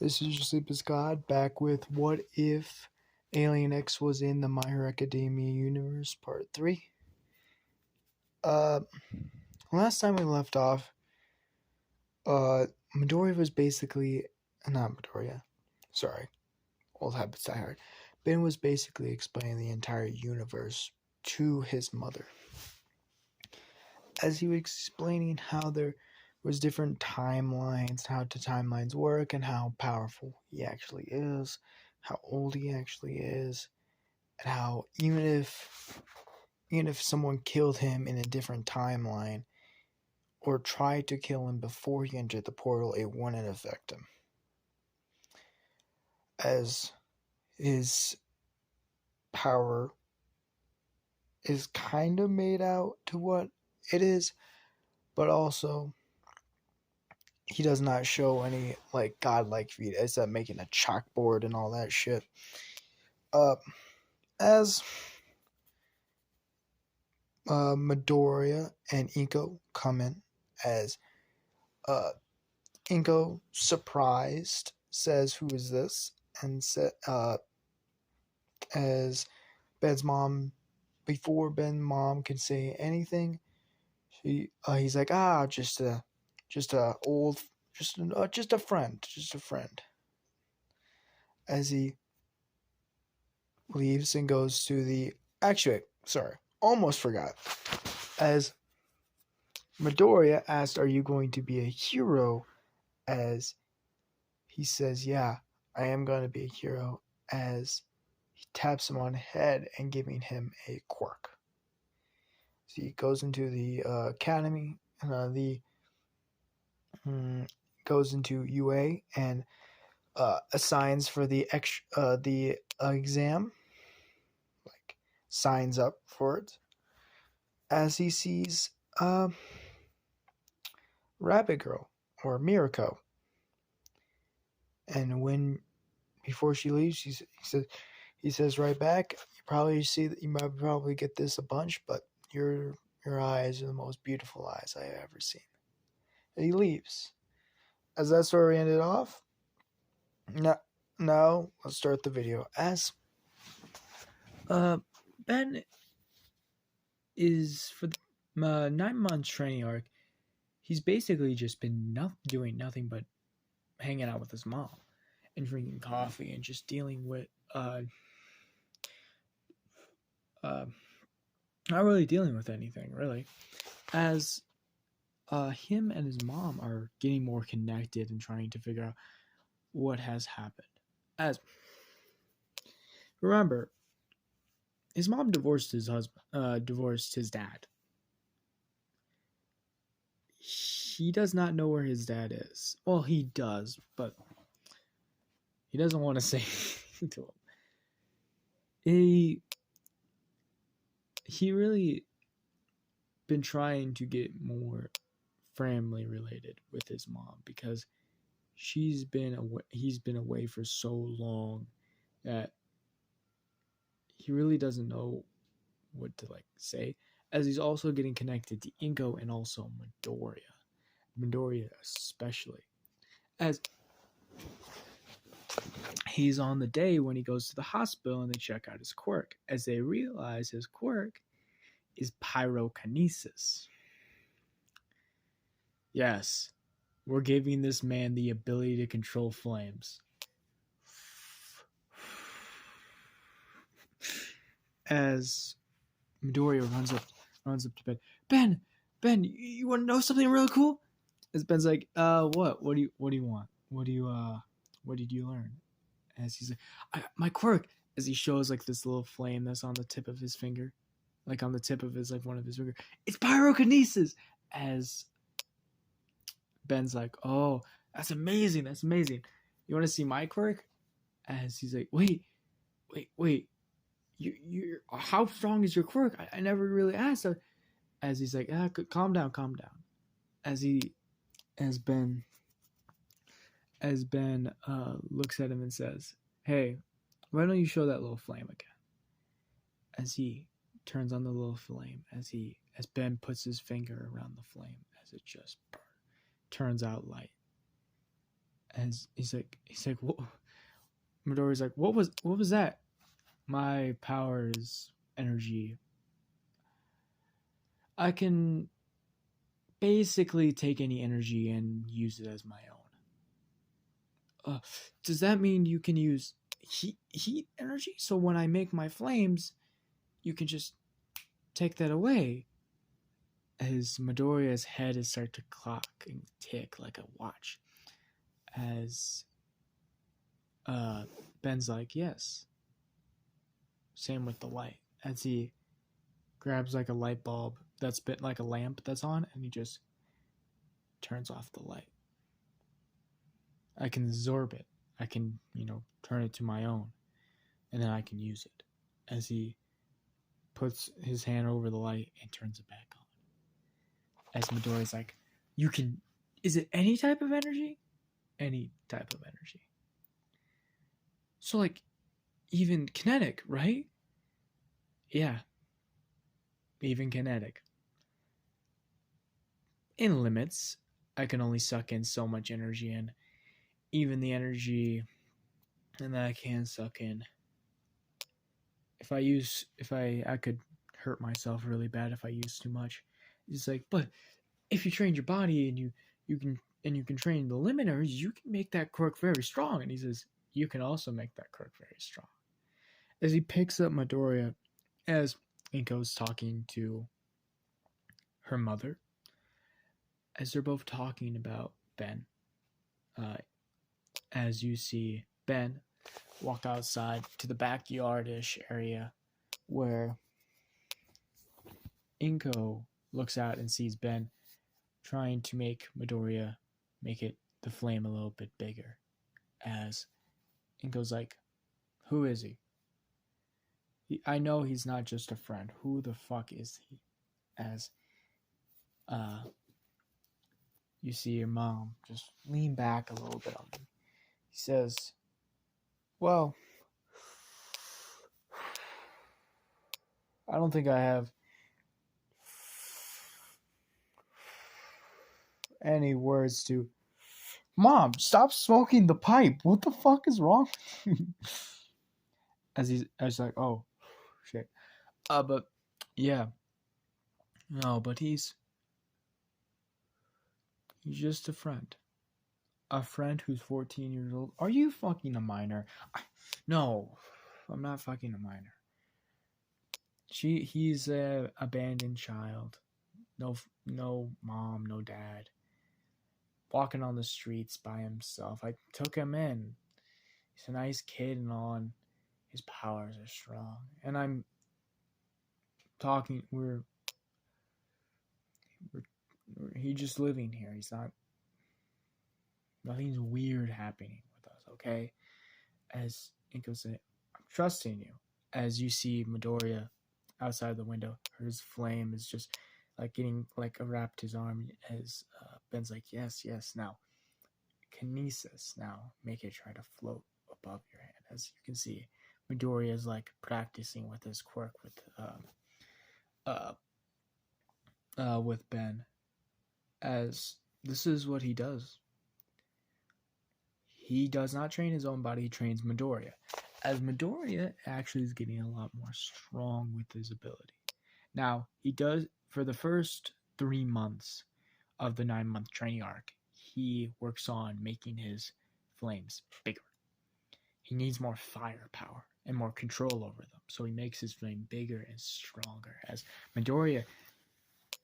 This is your Sleepless God back with What If Alienix Was in the My Hero Academia Universe Part 3. Last time we left off, Midoriya was basically, not Midoriya, sorry, old habits die hard. Ben was basically explaining the entire universe to his mother. As he was explaining how there was different timelines, how the timelines work, and how powerful he actually is, how old he actually is, and how even if someone killed him in a different timeline or tried to kill him before he entered the portal, it wouldn't affect him, as his power is kind of made out to what it is, but also he does not show any like godlike feat except making a chalkboard and all that shit. As Midoriya and Inko come in, as Inko, surprised, says, "Who is this?" and as Ben's mom, before Ben's mom can say anything, he's like, just a friend. As he leaves and goes to the, almost forgot. As Midoriya asked, "Are you going to be a hero?" As he says, "Yeah, I am going to be a hero," as he taps him on the head and giving him a quirk. So he goes into the academy, goes into UA and assigns for the exam, like signs up for it. As he sees Rabbit Girl or Mirako, and before she leaves, he says right back, "You might probably get this a bunch, but your eyes are the most beautiful eyes I have ever seen." And he leaves. As that story ended off, now let's start the video. As Ben is, for the 9 months training arc, he's basically just been doing nothing but hanging out with his mom and drinking coffee and just dealing with not really dealing with anything really, as him and his mom are getting more connected and trying to figure out what has happened. As remember, his mom divorced his dad. He does not know where his dad is. Well, he does, but he doesn't want to say anything to him. He really been trying to get more family related with his mom because he's been away for so long that he really doesn't know what to say, as he's also getting connected to Inko and also Midoriya especially, as he's on the day when he goes to the hospital and they check out his quirk, as they realize his quirk is pyrokinesis. Yes, we're giving this man the ability to control flames. As Midoriya runs up to Ben. Ben, you want to know something really cool? As Ben's like, what? What do you want? What did you learn? As he's like, my quirk. As he shows this little flame that's on the tip of his finger, on the tip of his one of his fingers. It's pyrokinesis. As Ben's like, "Oh, that's amazing! That's amazing! You want to see my quirk?" As he's like, "Wait! You how strong is your quirk? I never really asked." As he's like, calm down. As Ben looks at him and says, "Hey, why don't you show that little flame again?" As he turns on the little flame, as Ben puts his finger around the flame, as it just turns out light. And he's like, what? Midoriya's like, what was that? My power is energy. I can basically take any energy and use it as my own. Does that mean you can use heat energy? So when I make my flames, you can just take that away? As Midoriya's head is start to clock and tick like a watch. As Ben's like, yes. Same with the light. As he grabs like a light bulb that's been like a lamp that's on, and he just turns off the light. I can absorb it. I can, turn it to my own, and then I can use it. As he puts his hand over the light and turns it back on. As Midoriya's like, is it any type of energy? Any type of energy. So like, even kinetic, right? Yeah. Even kinetic. In limits, I can only suck in so much energy, and even the energy and that I can suck in. I could hurt myself really bad if I use too much. It's like, but if you train your body and you can train the limiters, you can make that quirk very strong. And he says, you can also make that quirk very strong. As he picks up Midoriya, as Inko's talking to her mother, as they're both talking about Ben, as you see Ben walk outside to the backyard-ish area where Inko looks out and sees Ben trying to make Midoriya make it the flame a little bit bigger. As Inko's like, who is he? I know he's not just a friend. Who the fuck is he? As you see your mom just lean back a little bit on him. He says, well, I don't think I have any words to... Mom, stop smoking the pipe. What the fuck is wrong? I was like, oh, shit. But, yeah. No, but he's just a friend. A friend who's 14 years old. Are you fucking a minor? No, I'm not fucking a minor. He's a abandoned child. No mom, no dad. Walking on the streets by himself. I took him in. He's a nice kid and all, and his powers are strong. And I'm talking, he's just living here. He's not, nothing's weird happening with us, okay? As Inko said, I'm trusting you. As you see Midoriya outside the window, his flame is just like getting like wrapped his arm. As Ben's like, yes, now kinesis, now make it try to float above your hand. As you can see, Midoriya is like practicing with his quirk with Ben. As this is what he does. He does not train his own body, he trains Midoriya. As Midoriya actually is getting a lot more strong with his ability. Now, he does, for the first 3 months of the 9-month training arc, he works on making his flames bigger. He needs more firepower and more control over them. So he makes his flame bigger and stronger. As Midoriya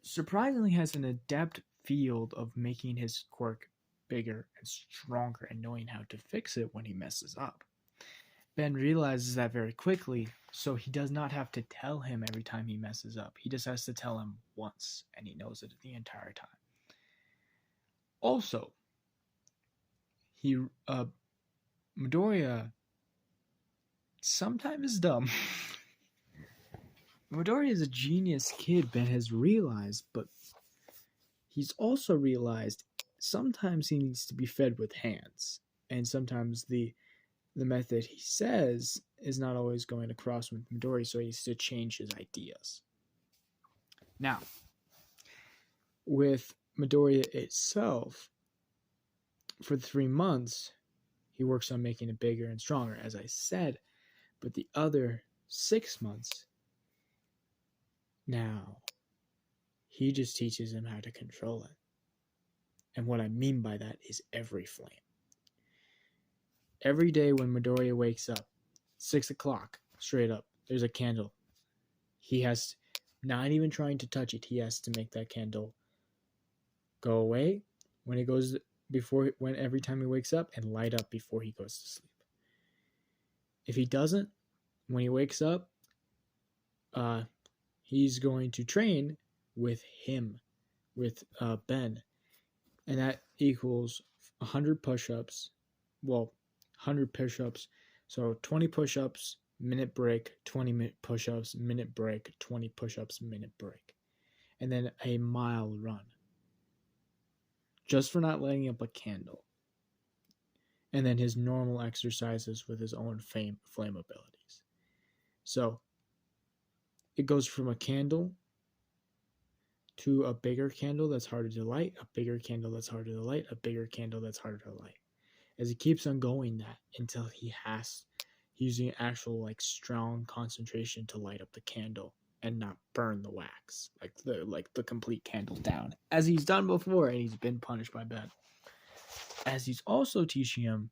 surprisingly has an adept field of making his quirk bigger and stronger and knowing how to fix it when he messes up. Ben realizes that very quickly, so he does not have to tell him every time he messes up. He just has to tell him once, and he knows it the entire time. Also, Midoriya sometimes is dumb. Midoriya is a genius kid, Ben has realized, but he's also realized sometimes he needs to be fed with hands, and sometimes the method he says is not always going across with Midoriya, so he needs to change his ideas. Now, with Midoriya itself, for 3 months, he works on making it bigger and stronger, as I said. But the other 6 months, now, he just teaches him how to control it. And what I mean by that is every flame. Every day when Midoriya wakes up, 6 o'clock, straight up, there's a candle. He has, not even trying to touch it, he has to make that candle go away when it goes when every time he wakes up, and light up before he goes to sleep. If he doesn't, when he wakes up, he's going to train with him, with Ben, and that equals 100 push-ups. Well, 100 push-ups. So 20 push-ups, minute break, 20 push-ups, minute break, 20 push-ups, minute break. And then a mile run. Just for not lighting up a candle. And then his normal exercises with his own flame abilities. So it goes from a candle to a bigger candle that's harder to light, a bigger candle that's harder to light, a bigger candle that's harder to light. As he keeps on going that until he's using actual like strong concentration to light up the candle and not burn the wax, like the complete candle down, as he's done before, and he's been punished by Ben. As he's also teaching him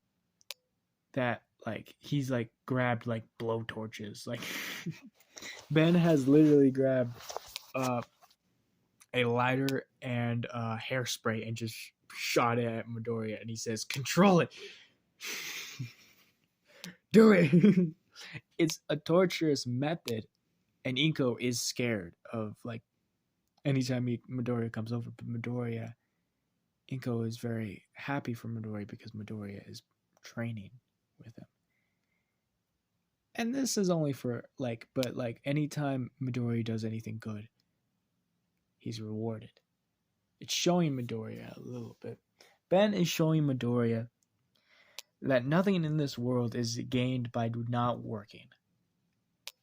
that like he's like grabbed like blow torches, like Ben has literally grabbed a lighter and hairspray and just shot it at Midoriya, and he says, "Control it, do it." It's a torturous method, and Inko is scared of like anytime Midoriya comes over. But Inko is very happy for Midoriya because Midoriya is training with him. And this is only for but anytime Midoriya does anything good, he's rewarded. It's showing Midoriya a little bit. Ben is showing Midoriya that nothing in this world is gained by not working.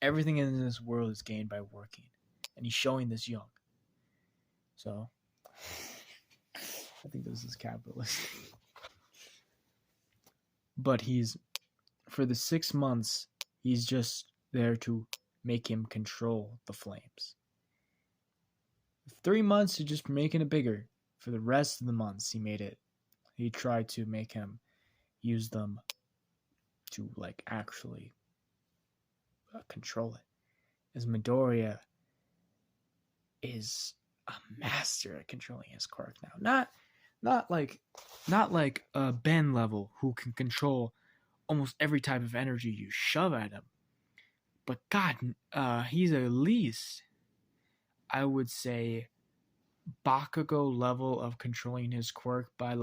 Everything in this world is gained by working. And he's showing this young. So, I think this is capitalist. But for the 6 months, he's just there to make him control the flames. 3 months to just making it bigger. For the rest of the months, he tried to make him use them to actually control it. As Midoriya is a master at controlling his quirk now. Not like a Ben level who can control almost every type of energy you shove at him. But God, he's at least, I would say, Bakugo level of controlling his quirk by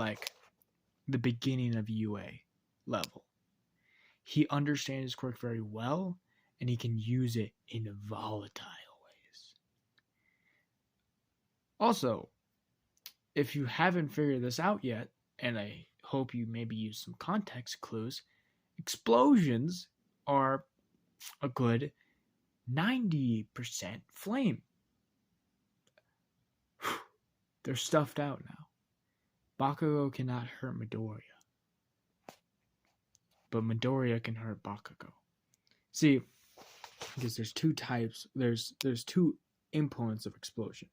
the beginning of UA level. He understands his quirk very well, and he can use it in volatile ways. Also, if you haven't figured this out yet, and I hope you maybe use some context clues, explosions are a good 90% flame. They're stuffed out now. Bakugo cannot hurt Midoriya. But Midoriya can hurt Bakugo. See, because there's two types, there's two components of explosion.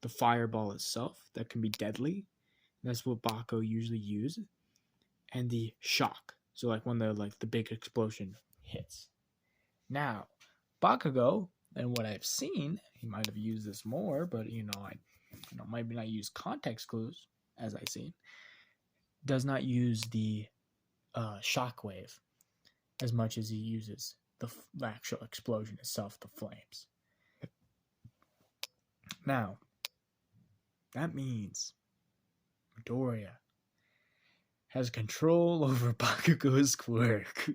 The fireball itself, that can be deadly. That's what Bakugo usually uses. And the shock. So when the big explosion hits. Now, Bakugo, and what I've seen, he might have used this more, but I might not use context clues, as I've seen, does not use the shockwave as much as he uses the actual explosion itself, the flames. Now, that means Midoriya has control over Bakugo's quirk.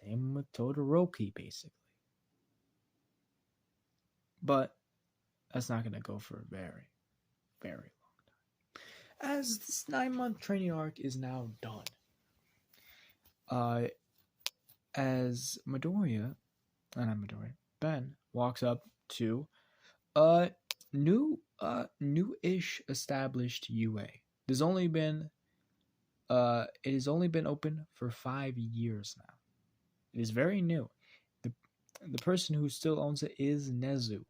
Same with Todoroki, basically. But that's not going to go for a very, very long time. As this 9-month training arc is now done, as Ben walks up to new-ish established UA. There's only been it has only been open for 5 years now. It is very new. The person who still owns it is Nezu.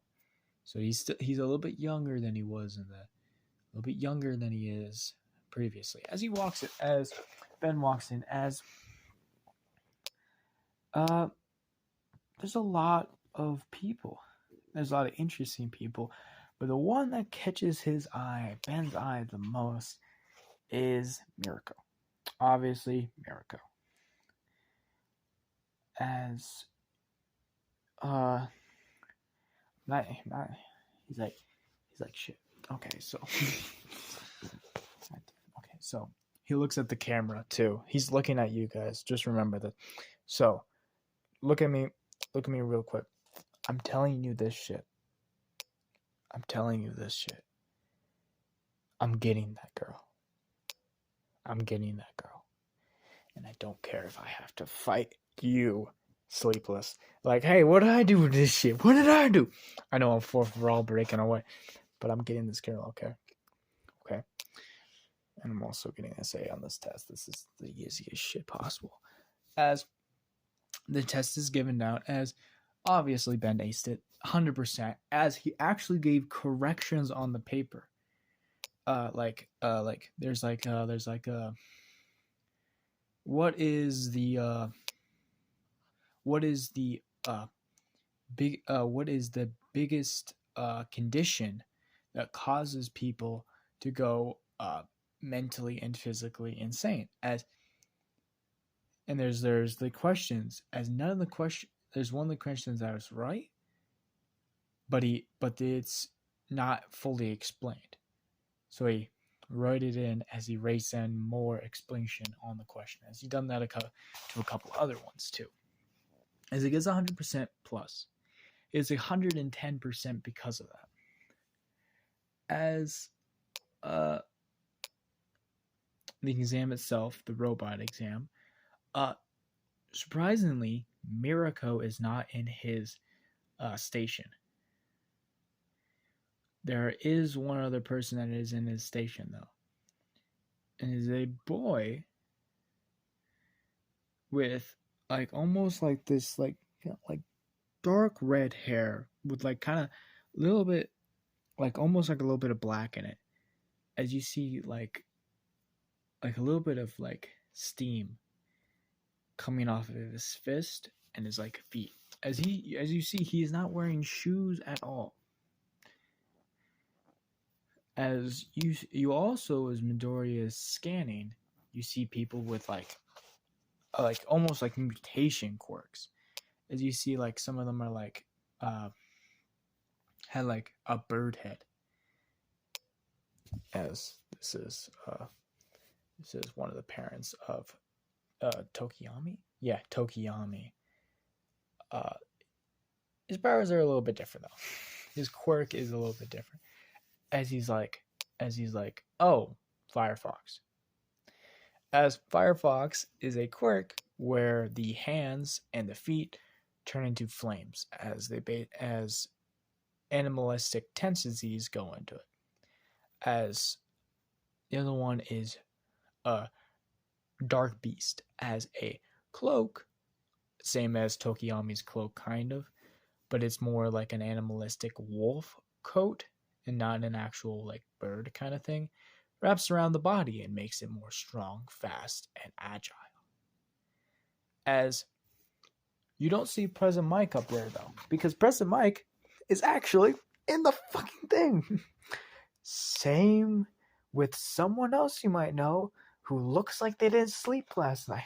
So he's a little bit younger than he was a little bit younger than he is previously. As Ben walks in, there's a lot of people. There's a lot of interesting people, but the one that catches Ben's eye the most, is Mirko. Obviously, Mirko. As he's like shit. Okay, so he looks at the camera too. He's looking at you guys. Just remember that. So look at me real quick. I'm telling you this shit. I'm getting that girl. And I don't care if I have to fight you, Sleepless. Like, hey, what did I do with this shit? What did I do? I know I'm fourth for all breaking away, but I'm getting this girl, okay? And I'm also getting an SA on this test. This is the easiest shit possible. As the test is given out, as obviously Ben aced it 100%, as he actually gave corrections on the paper. What is the biggest condition that causes people to go mentally and physically insane? And there's the questions, as none of the questions, there's one of the questions that was right, but it's not fully explained. So he wrote it in as he writes in more explanation on the question. As he done that to a couple other ones too. As it gets 100% plus, it's 110% because of that. As the exam itself, the robot exam, surprisingly, Mirako is not in his station. There is one other person that is in his station, though. And is a boy with almost like this like dark red hair with kind of a little bit almost like a little bit of black in it. As you see like a little bit of steam coming off of his fist and his feet. As you see, he is not wearing shoes at all. As you also, as Midoriya is scanning, you see people with almost like mutation quirks. As you see, some of them are had a bird head. As this is one of the parents of Tokiyami. Yeah, Tokiyami. His powers are a little bit different though. His quirk is a little bit different. As he's like, oh, Firefox. As Firefox is a quirk where the hands and the feet turn into flames as animalistic tendencies go into it. As the other one is Dark Beast as a cloak, same as Tokiyami's cloak kind of, but it's more like an animalistic wolf coat and not an actual bird kind of thing. Wraps around the body and makes it more strong, fast, and agile. As you don't see Present Mike up there though, because Present Mike is actually in the fucking thing. Same with someone else you might know who looks like they didn't sleep last night.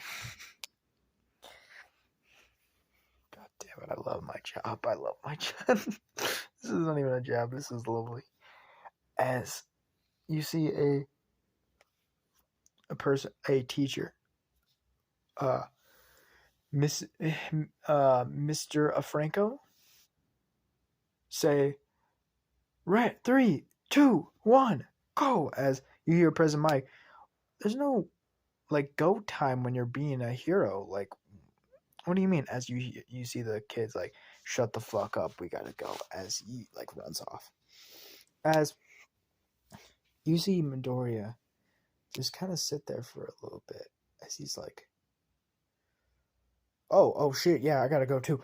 God damn it, I love my job. This isn't even a job, this is lovely. As you see a teacher, Mr. Afranco, say, right, 3, 2, 1, go, as you hear Present Mike. There's no go time when you're being a hero. What do you mean? As you see the kids shut the fuck up, we gotta go, as he runs off. As you see Midoriya just kind of sit there for a little bit as he's like, oh shit, yeah, I gotta go too.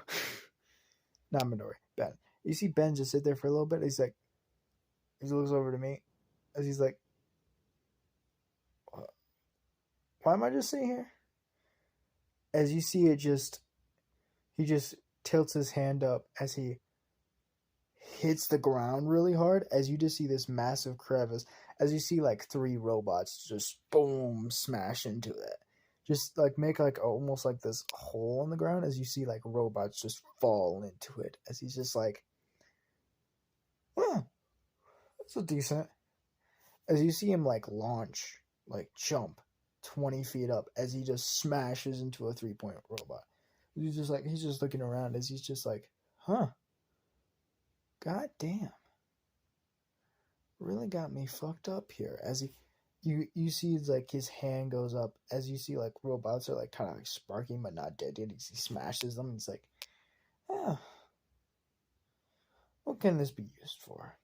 Not Midori, Ben. You see Ben just sit there for a little bit. He's like, he looks over to me as he's like, why am I just sitting here? As you see it he just tilts his hand up as he hits the ground really hard, as you just see this massive crevice, as you see like 3 robots just boom smash into it, just like make like almost like this hole in the ground, as you see like robots just fall into it, as he's just like, oh, that's a decent, as you see him like launch, like jump 20 feet up, as he just smashes into a 3-point robot. He's just looking around as he's just like, huh, god damn, really got me fucked up here. As you see like his hand goes up, as you see like robots are like kind of like sparking but not dead yet. He smashes them. He's like, what can this be used for?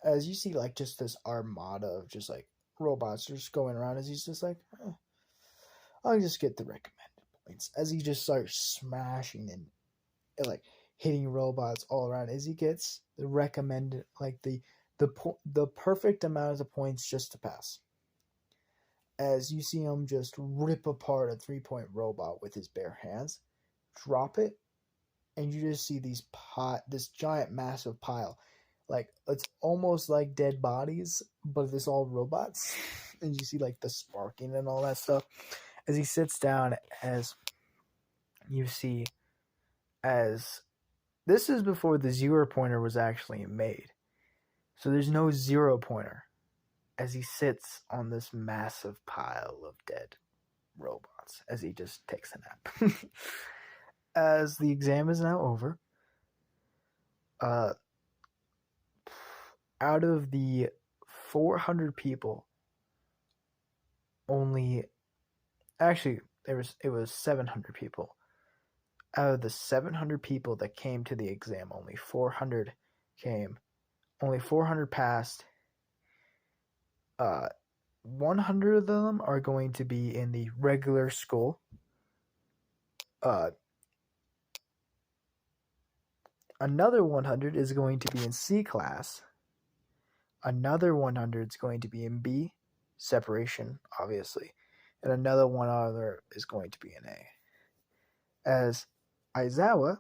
As you see like just this armada of just like robots just going around, as he's just like, I'll just get the recommended points, as he just starts smashing and like hitting robots all around, as he gets the recommended, like the perfect amount of points just to pass. As you see him just rip apart a 3-point robot with his bare hands, drop it, and you just see this giant massive pile, like it's almost like dead bodies, but it's all robots. And you see like the sparking and all that stuff. As he sits down, as you see, as this is before the 0-pointer was actually made, so there's no 0-pointer, as he sits on this massive pile of dead robots, as he just takes a nap. As the exam is now over, out of the 400 people, it was 700 people. Out of the 700 people that came to the exam, only 400 came. Only 400 passed. 100 of them are going to be in the regular school. Another 100 is going to be in C class. Another 100 is going to be in B, separation, obviously. And another 100 is going to be in A. As Aizawa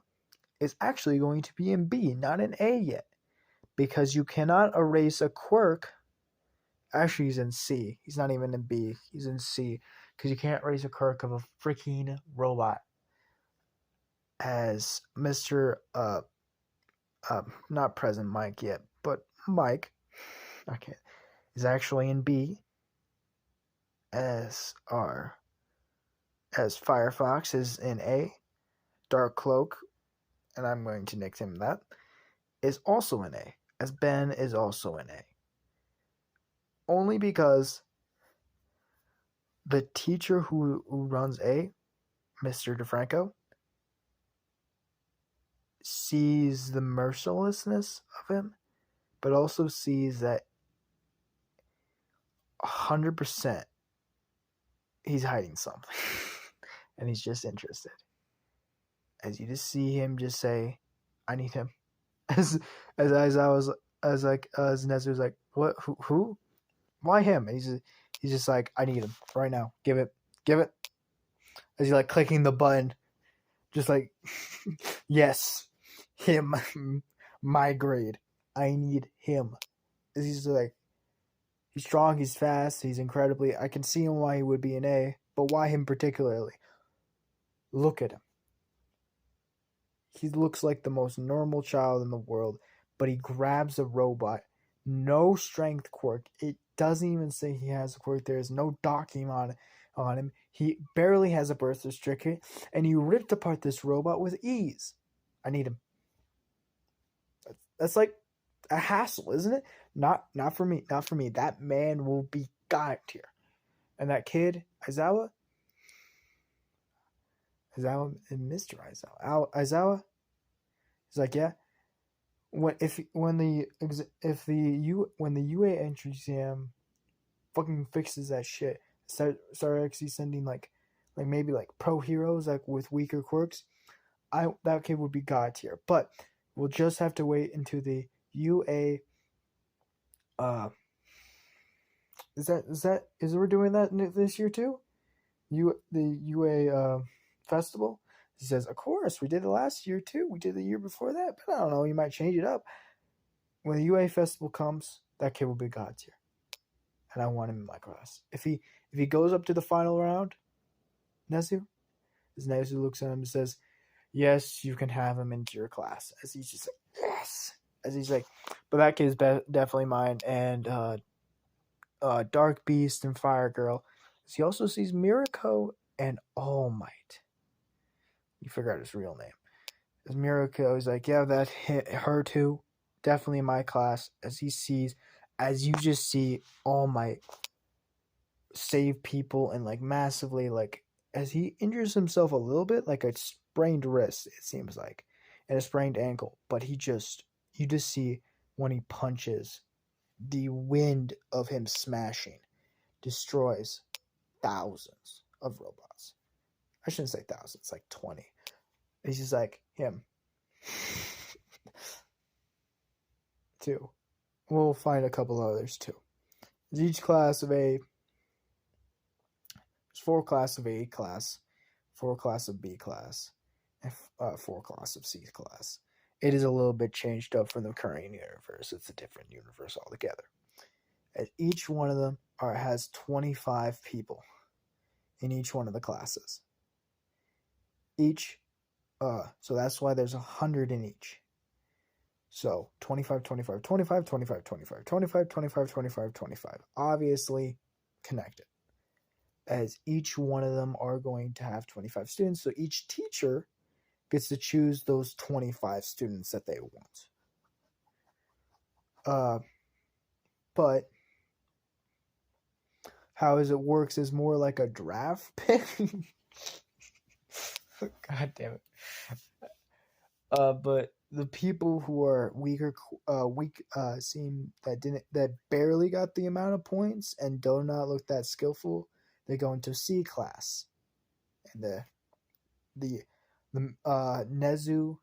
is actually going to be in B, not in A yet. Because you cannot erase a quirk. Actually, he's in C. He's not even in B. He's in C. Because you can't erase a quirk of a freaking robot. As Mr. Not President Mike yet, but Mike, okay, is actually in B. As Firefox is in A. Dark Cloak, and I'm going to nickname that, is also in A. As Ben is also in A. Only because the teacher who runs A, Mr. DeFranco, sees the mercilessness of him, but also sees that 100% he's hiding something. And he's just interested. As you just see him just say, I need him. As Nezu was like, what, who? Why him? And he's just like, I need him right now. Give it. As he's like clicking the button, just like, yes, him, my grade. I need him. As he's like, he's strong, he's fast, he's incredibly, I can see him why he would be an A, but why him particularly? Look at him. He looks like the most normal child in the world, but he grabs a robot. No strength quirk. It doesn't even say he has a quirk. There is no docking on him. He barely has a birth certificate, and he ripped apart this robot with ease. I need him. That's like a hassle, isn't it? Not for me. Not for me. That man will be God tier. And that kid, Aizawa and Mr. Aizawa, he's like, yeah. When the UA entry exam fucking fixes that shit, start actually sending like maybe like pro heroes like with weaker quirks, that kid would be god tier. But we'll just have to wait until the UA. Is we're doing that this year too? The UA festival. He says, of course, we did it last year too. We did the year before that, but I don't know. You might change it up. When the UA festival comes, that kid will be god tier, and I want him in my class. If he goes up to the final round, Nezu looks at him and says, yes, you can have him into your class. As he's just like, yes. As he's like, but that kid is definitely mine. And Dark Beast and Fire Girl. He also sees Mirako and All Might. You figure out his real name. As Mirako, he's like, yeah, that hit her too. Definitely in my class. As you just see All Might save people and like massively, like, as he injures himself a little bit, like a sprained wrist, it seems like, and a sprained ankle. But you just see when he punches, the wind of him smashing destroys thousands of robots. I shouldn't say thousands, like 20. It's just like him. 2. We'll find a couple others too. There's each class of A. There's 4 class of A class, 4 class of B class, and 4 class of C class. It is a little bit changed up from the current universe. It's a different universe altogether. As each one of them has 25 people in each one of the classes. So that's why there's 100 in each. So 25, 25, 25, 25, 25, 25, 25, 25, 25. Obviously connected. As each one of them are going to have 25 students. So each teacher gets to choose those 25 students that they want. But how it works is more like a draft pick. God damn it. But the people who are weak that barely got the amount of points and do not look that skillful, they go into C class. And the Nezu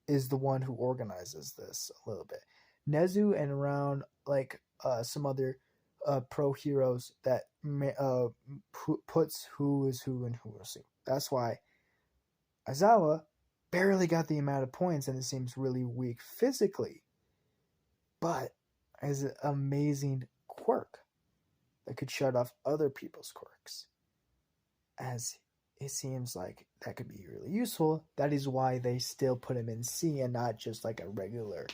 is the one who organizes this a little bit. Nezu and around like some other pro heroes that puts who is who and who is who. That's why Aizawa barely got the amount of points and it seems really weak physically, but has an amazing quirk that could shut off other people's quirks. As it seems like that could be really useful. That is why they still put him in C and not just like a regular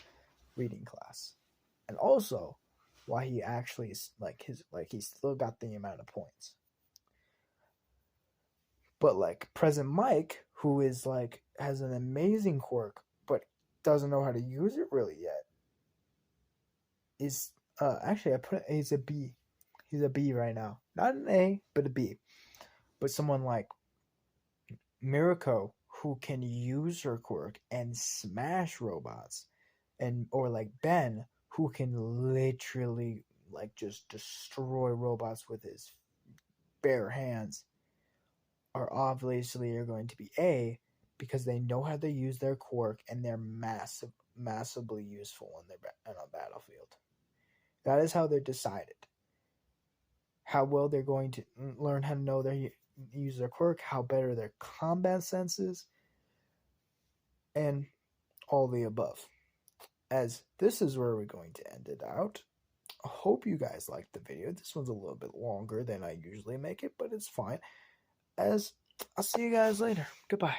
reading class. And also why he actually is he still got the amount of points. But like Present Mike, who is like has an amazing quirk but doesn't know how to use it really yet, is actually he's a B. He's a B right now. Not an A, but a B. But someone like Mirako, who can use her quirk and smash robots, or like Ben, who can literally like just destroy robots with his bare hands, are obviously going to be A because they know how to use their quirk and they're massively useful on a battlefield. That is how they're decided. How well they're going to learn how to know their use their quirk, how better their combat sense is, and all the above. As this is where we're going to end it out. I hope you guys liked the video. This one's a little bit longer than I usually make it, but it's fine. As I'll see you guys later. Goodbye.